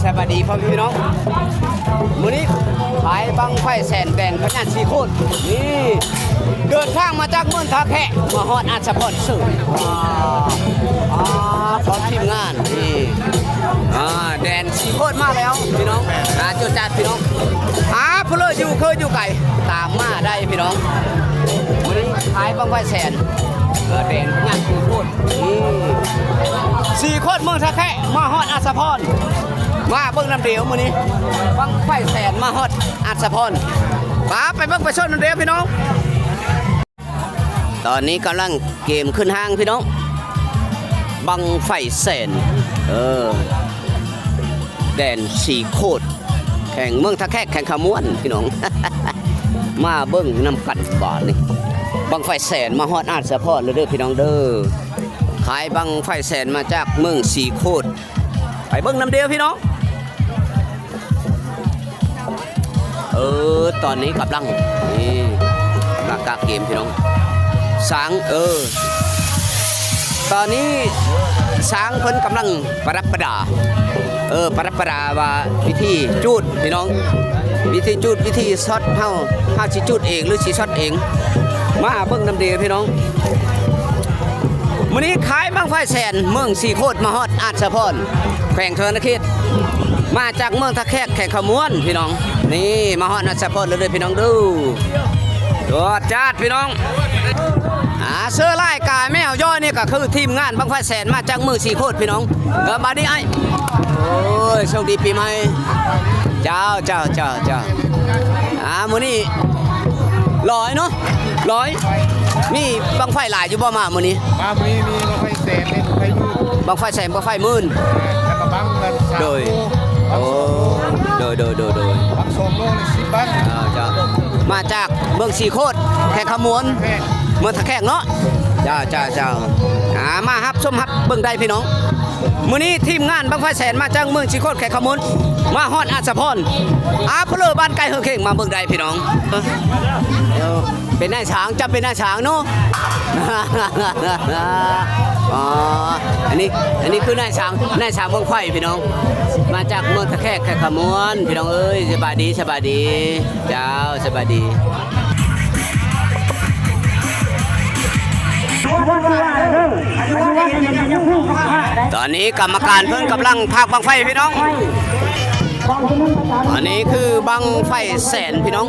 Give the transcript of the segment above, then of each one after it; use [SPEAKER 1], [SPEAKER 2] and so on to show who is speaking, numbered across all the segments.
[SPEAKER 1] สวัสดีพ่อพี่น้องมื้อนี้ขายบังไฟแสนแดนพญาสีโคตรนี่เดินทางมาจากเมืองท่าแขกมาฮอดอาสะพรสื่อขอทีมงานนี่แดนสีโคตรมาแล้วพี่น้องจุดจัดพี่น้องเพลอยู่เคยอยู่ไก่ตามมาได้พี่น้องมื้อนี้ขายบังไฟแสนแดนพญาสีโคตรนี่สีโคตรเมืองท่าแขกมาฮอดอาสะพรมาเบิ่งน้ำเดียวมื้อนี้บังไฟแสนมาฮอดอาสะพรไปเบิ่งไปชนน้ำเดียวพี่น้องตอนนี้กำลังเกมขึ้นห้างพี่น้องบังไฟแสนแดนสีโคตรแข่งเมืองท่าแขกแข่งขม้วนพี่น้อง มาเบิ่งน้ำกัดบ่อนี่บังไฟแสนมาฮอดอาสะพรเลยเด้อพี่น้องเด้อขายบังไฟแสนมาจากเมืองสีโคตรไปเบิ่งน้ำเดียวพี่น้องตอนนี้กำลังนี่กากเกมพี่น้องสางตอนนี้สางเพิ่นกำลังประดับประดาประดับประดาว่าวิธีจูดพี่น้องวิธีจูดวิธีช็อตเฮาสิจูดเองหรือสิช็อตเองมาเบิ่งน้ำเดียวพี่น้องมื้อนี้ขายบังไฟแสนเมืองสีโคตรมาฮอดอาสะพรแขวงเทินเขตมาจากเมืองท่าแขกแข่งขม้วนพี่น้องนี่มาฮอดอาสะพรเลยพี่น้องดูตัวจัดพี่น้องเสื้อลายกายแมวย่อยนี่ก็คือทีมงานบังไฟแสนมาจากเมืองสีโคตรพี่น้องมาดิไอ้โอ้ยโชคดีปีใหม่เจ้ามื้อนี้ลอยเนาะลอยมีบังไฟหลายอยู่บ่มามื้อนี้
[SPEAKER 2] มีบังไฟแสนไฟมืด
[SPEAKER 1] บังไฟแสนบังไฟมื่น
[SPEAKER 2] แล้วก็บังเงิน
[SPEAKER 1] โดย
[SPEAKER 2] บังสมโลเลย10 บาท
[SPEAKER 1] มาจากเมืองสีโคตรแข่งขมวนเมืองท่าแขกเนาะเจ้ามาฮับชมฮับเบิ่งได้พี่น้องมื้อนี้ทีมงานบังไฟแสนมาจากเมืองสีโคตรแข่งขมวนมาฮอดอาสะพรเพลบ้านไก่เฮอเข่งมาเบิ่งได้พี่น้องเป็นนายช้างจะเป็นนายช้างเนาะอันนี้คือนายช้างเมืองไฟพี่น้องมาจากเมืองท่าแขกแข่งขมวนพี่น้องเอ้ยสบายดีเจ้าสบายดีตอนนี้กรรมการเพิ่งกำลังพากบังไฟพี่น้องอันนี้คือบังไฟแสนพี่น้อง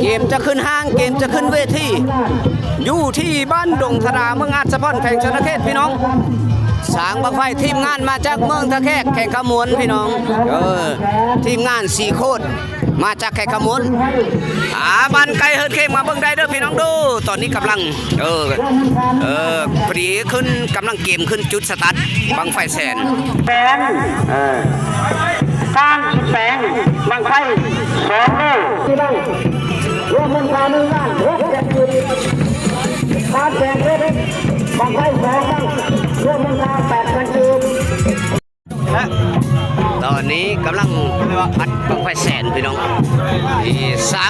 [SPEAKER 1] เกมจะขึ้นห้างเกมจะขึ้นเวทีอยู่ที่บ้านดงธราเมืองอาสะพรแข่งชนเขตพี่น้องสางบังไฟทีมงานมาจากเมืองท่าแขกแข่งขมวนพี่น้องทีมงานสีโคตรมาจากแข่งขมวนบ้านไกลเฮิร์นเข้มมาเบิ่งได้เด้อพี่น้องดูตอนนี้กำลังพอดีขึ้นกำลังเกมขึ้นจุดสตาร์ทบังไฟแสน
[SPEAKER 3] แสนสร้างแสงบังไฟ2 ลูกที่ได้รวมมูลค่า1 ล้าน6 จุดการแสงเล็กบังไฟ2 บังรวมมูลค่า8,000 จุด
[SPEAKER 1] ตอนนี้กำลังพัดบังไฟแสนพี่น้องสา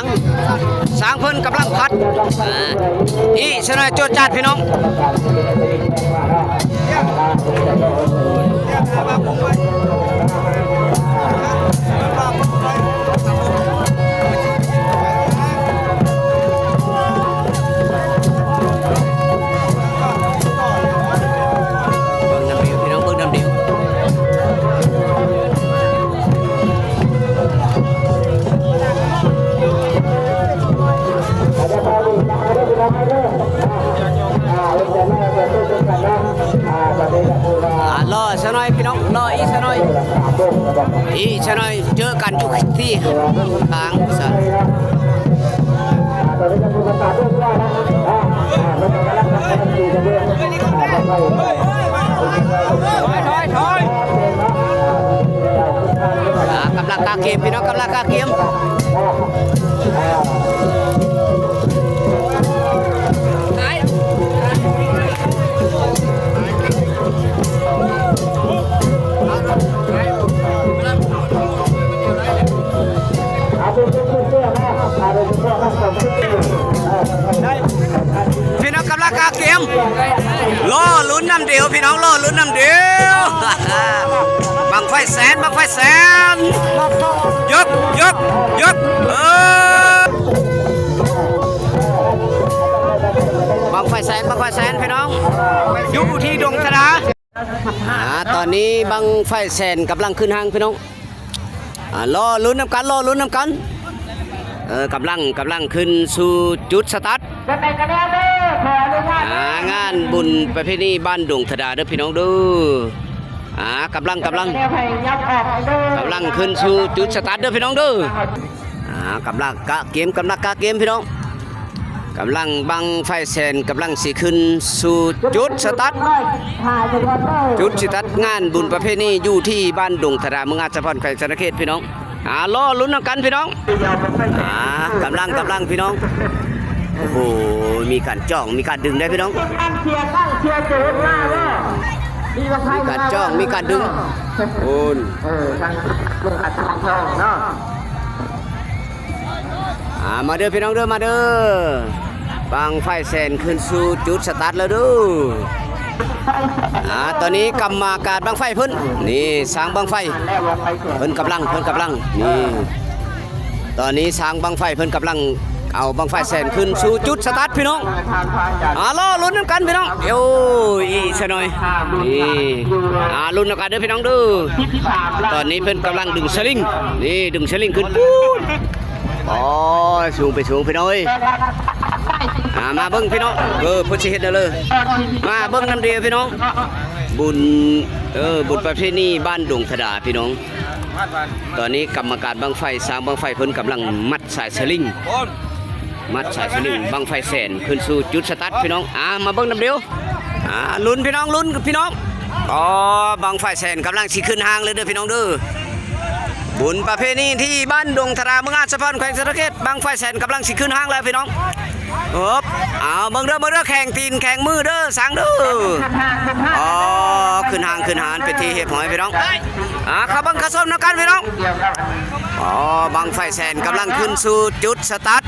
[SPEAKER 1] งเพิ่นกำลังพัดชนะโจจัดพี่น้องรอซะหน่อยพี่น้องรออีกซะหน่อยเจอกันทุกที่ทางสัตว์กำลังกาเกมพี่น้องกำลังกาเกมพี่น้องกำลังกาเกมล้อลุ้นน้ำเดียวพี่น้องล้อลุ้นน้ำเดียวบังไฟ แสนบังไฟแสนยกบังไฟแสนพี่น้องอยู่ที่ดงธนาตอนนี้บังไฟแสนกำลังขึ้นห้างพี่น้องรอลุ้นน้ำกันกำลังขึ้นสู่จุดสตาร์ทงานบุญประเพณีบ้านดงธดาเด้อพี่น้องดูกำลังขึ้นสู่จุดสตาร์ทเด้อพี่น้องดูกำลังกะเกมพี่น้องกำลังบังไฟแสนกำลังสิขึ้นสู่จุดสตาร์ทงานบุญประเพณีอยู่ที่บ้านดงธดาเมืองอาจพรแขวงศรีสะเกษพี่น้องรอลุ้นกันพี่น้องกำลังพี่น้องโอ้โหมีการจ้องมีการดึงได้พี่น้องมีการจ้องมีการดึงโอนมาเด้อพี่น้องเด้อมาเด้อบังไฟแสนขึ้นสู่จุดสตาร์ทแล้วดูตอนนี้กรรมการบังไฟเพิ่นนี่สร้างบังไฟเพิ่นกำลังนี่ตอนนี้สร้างบังไฟเพิ่นกำลังเอาบังไฟแสนขึ้นสู่จุดสตาร์ทพี่น้องรอลุ้นกันพี่น้องเดี๋ยวอีกสักหน่อยนี่ลุ้นกันเด้อพี่น้องดูตอนนี้เพิ่นกำลังดึงสลิงนี่ดึงสลิงขึ้นปู๊ดสูงพี่น้องมาเบิ้งพี่น้องพุทธิเฮ็ดได้เลยมาเบิ้งน้ำเดียวพี่น้องบุญประเพณีบ้านดงธดาพี่น้องตอนนี้กรรมการบังไฟสร้างบังไฟเพิ่นกำลังมัดสายสลิงบังไฟแสนขึ้นสู่จุดสตาร์ทพี่น้องมาเบิ้งน้ำเดียวลุ้นพี่น้องบังไฟแสนกำลังสิขึ้นห้างเลยเด้อพี่น้องเด้อบุญประเพณีที่บ้านดงธดาเมืองอาจพรแขวงศรีสะเกษบังไฟแสนกำลังสิขึ้นห้างแล้วพี่น้องเบิ่งเด้อแข่งตีนแข่งมือเด้อสังเด้อขึ้นห้างเป็นที่เฮ็ดหอยพี่น้องข้าบังข้าส้มนักกันพี่น้องบังไฟแสนกำลังขึ้นสู่จุดสตาร์ท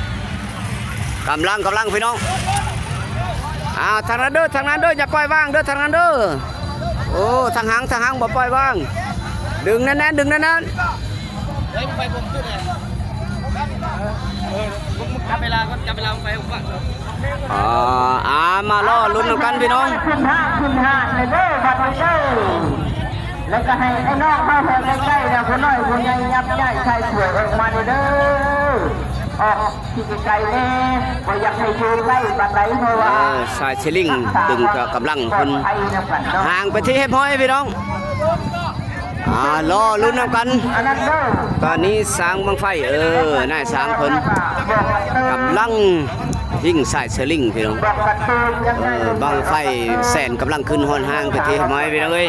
[SPEAKER 1] กำลังพี่น้องทางนั้นเด้ออย่าปล่อยว่างเด้อทางนั้นเด้อทางหางบ่ปล่อยว่างดึงแน่น
[SPEAKER 4] ไฟผมจุดเลยจับเวลาไฟผมว่าง
[SPEAKER 1] มารอลุ้นกันพี่น้อง
[SPEAKER 3] ขึ้นห้างเลยเด้อครับเด้อแล้วก็ให้ไอ้น้องเข้าแถวใกล้ๆนะคนน้อยคนใหญ่ยับยั้งใครสวยออกมาเด้อที่ไกลๆนี่ก็อยากให้อยู่ใกล้ปานใดเพราะว่า
[SPEAKER 1] สายสลิงดึงกำลังคนห่างไปที่ให้พ้อยพี่น้องรอลุ้นกันตอนนี้สร้างบังไฟนายสร้างเพิ่นกำลังยิ่งสายสลิงพี่น้องบังไฟแสนกำลังขึ้นหอนห้างไปที่ให้พ้อยพี่น้องเอ้ย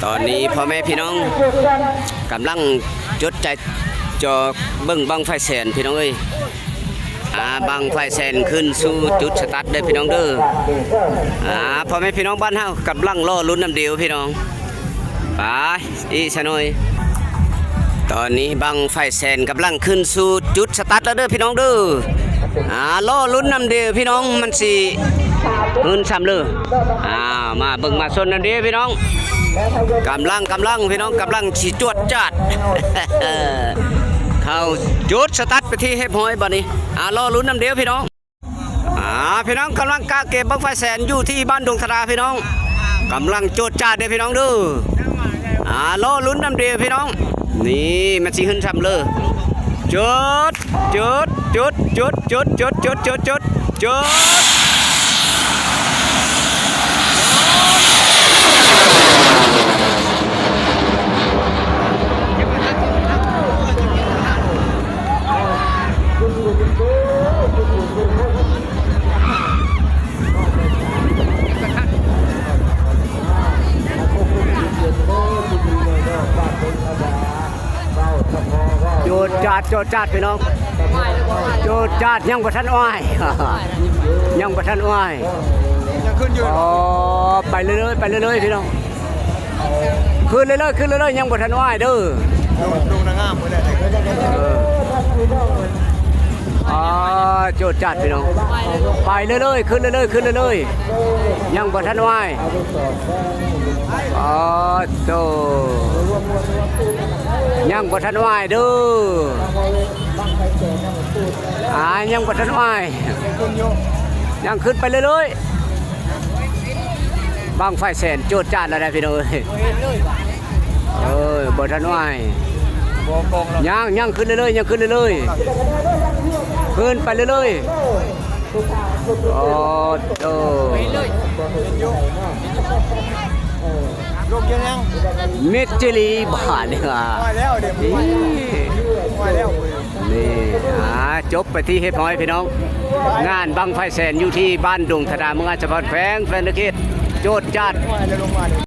[SPEAKER 1] ตอนนี้พ่อแม่พี่น้องกำลังจดใจจอเบิ่งบังไฟแสนพี่น้องเอ้ยบังไฟแสนขึ้นสู่จุดสตาร์ทเด้อพี่น้องเด้อพ่อแม่พี่น้องบ้านเฮากำลังรอลุ้นน้ำเดียวพี่น้องไปอีสนอยตอนนี้บังไฟแสนกำลังขึ้นสู่จุดสตาร์ทแล้วเด้อพี่น้องเด้อรอลุ้นน้ำเดียวพี่น้องมันสิเงินซ้ำเลยมาเบิ่งมาชนน้ำเดียวพี่น้องกำลังพี่น้องกำลังสิจวดจัด เข้าจุดสตาร์ทไปที่เฮ็ดหอยบัดนี้รอลุ้นน้ำเดียวพี่น้องพี่น้องกำลังกะเก็บบังไฟแสนอยู่ที่บ้านดงธดาพี่น้องกำลังโจดจ้าเด้อพี่น้องดูรอลุ้นน้ำเดียวพี่น้องนี่มันสิขึ้นซ้ำเลยจุดโจดจัดพี่น้องโจดจัดยังบ่ทันอ้อยยังขึ้นอยู่ไปเรื่อยพี่น้องขึ้นเรื่อยยังบ่ทันอ้อยเด้อ
[SPEAKER 2] ดูนางงามบ่ได้
[SPEAKER 1] อ๋อโจดจัดพี่น้องไปเรื่อยๆขึ้นเรื่อยๆขึ้นเรื่อยๆยังบ่ทันไหวอ๋อโตยังบ่ทันไหวเด้อยังบ่ทันไหวยังขึ้นไปเรื่อยๆบังไฟแสนโจดจัดแล้วได้พี่น้องบ่ทันไหวยังขึ้นเรื่อยๆยังขึ้นเรื่อยๆขึ้นไปเรื่อยๆโอ้โต
[SPEAKER 2] ลูกยังยัง
[SPEAKER 1] เมจิลีบาทเนี่ย
[SPEAKER 2] มาแล้วเดี๋ยวมาแล้ว
[SPEAKER 1] นี่จบไปที่เฮ็ดน้อยพี่น้องงานบังไฟแสนอยู่ที่บ้านดงธดาเมืองอัศพรแขวงแฟนตะเกตโจดจัด
[SPEAKER 2] มาแล้วลงมา